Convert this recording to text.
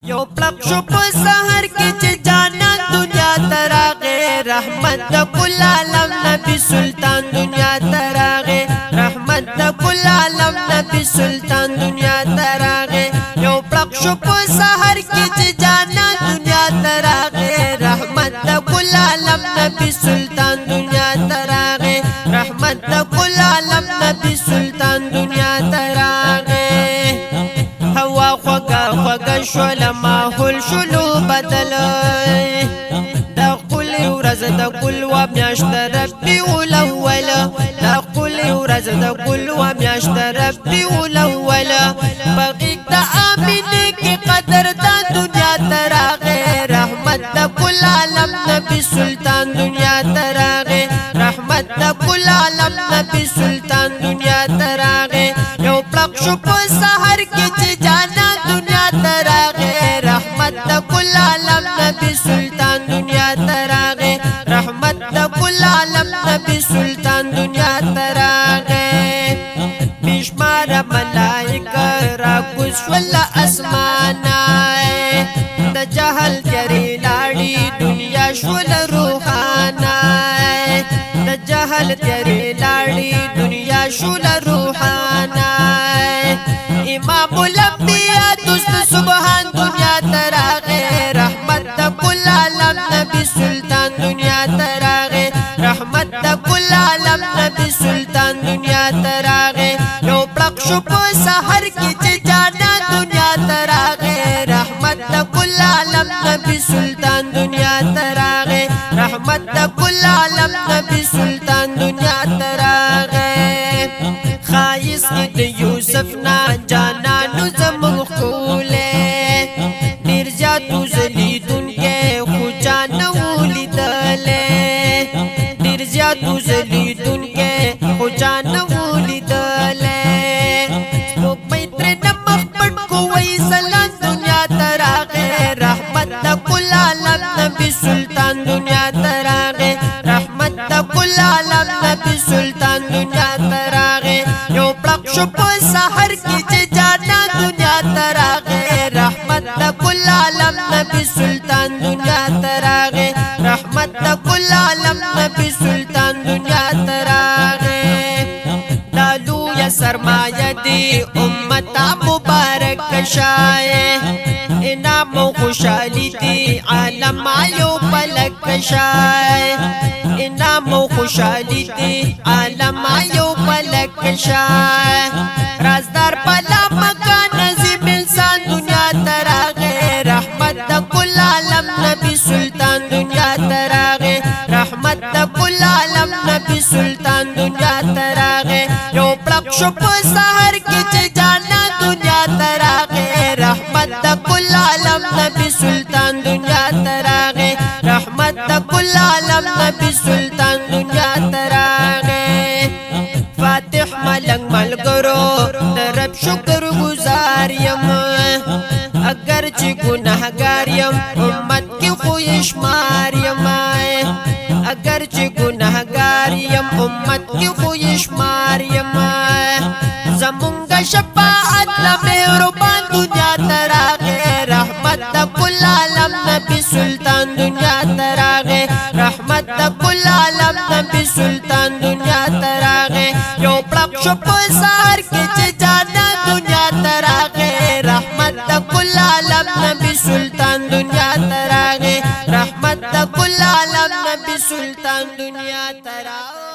یو پلک شو په سحر کې چې جانا دنیا تراغه رحمت د کل عالم نبی سلطان دنیا تراغه رحمت د کل عالم نبی سلطان دنیا تراغه یو پلک شو په سحر کې چې جانا دنیا تراغه رحمت د کل عالم نبی سلطان دنیا تراغه رحمت د کل عالم نبی سلطان دنیا تراغه هوا خوگا شول ماحول شلو بدل دا قل ورز دا قل و میاشت ربی الاول دا قل ورز دا قل و میاشت ربی الاول بغیق دا آمینی کی قدر دا دنیا تراغه رحمت دا کل عالم نبی سلطان دنیا تراغه رحمت دا کل عالم نبی سلطان دنیا تراغه یو پلک شو په سحر کې چې جانا دنیا تراغه رحمت دا کل عالم نبی سلطان دنیا تراغه رحمت دا کل عالم نبی سلطان دنیا تراغه بیشمار ملائکه را کوز ول اسمانه د جهل تیری لاړی دنیا شول روحانه د جهل تیری لاړی دنیا شول روحانه امام الانبیاء دوست سبحان دنیا تراغه رحمت دا کل عالم نبی سلطان دنیا تراغه رحمت دا کل عالم نبی سلطان دنیا تراغه یو پلک شو په سحر کې چې جانا دنیا تراغه رحمت دا کل عالم نبی سلطان دنیا تراغه رحمت دا کل عالم نبی سلطان دنیا تراغه خایس د یوسف نا جانا نو زمون خوله ډیر زیاتو زلیدون کې خو جان ولیدله ډیر زیاتو زلیدون کې خو جان ولیدله سپوږ مې تر نمخ پټ کوی سلام دنیا تراغه رحمت د کل عالم نبی سلطان دنیا تراغه رحمت د کل عالم نبی سلطان دنیا تراغه یو پلک شو په سحر کې چې جانا دنیا تراغه رحمت د کل عالم نبی سلطان دنیا تراغه رحمت د کل عالم نبی سلطان دنیا تراغه لالو یا سرمایه دی امت مبارک شای انعام و خوشحالی دی عالم آیو پلک شای انعام و خوشحالی دی عالم آیو پلک شای رازدار پلا مکان نظیم انسان دنیا تراغه رحمت دا کل عالم نبی سلطان دنیا تراغه رحمت دا کل عالم نبی سلطان دنیا تراغه یو پلک شو په سحر کې چې جانا دنیا تراغه رحمت دا کل عالم نبی سلطان دنیا تراغه رحمت دا کل عالم نبی سلطان دنیا تراغه فاتح ملنگ ملګرو درب شکر گزار یم اگر چې گناهګار یم امت کې خو شمار یم اگر چې گناهګار یم امت کې خو شمار یم زمونږ شفاعت لا مهربان دنیا تراغه رحمت د کل عالم نبی سلطان دنیا تراغه رحمت د کل عالم نبی سلطان دنیا تراغه یو پلک شو په سحر کې چې جانا دنیا تراغه رحمت د کل عالم نبی سلطان دنیا تراغه رحمت د کل عالم نبی سلطان دنیا تراغه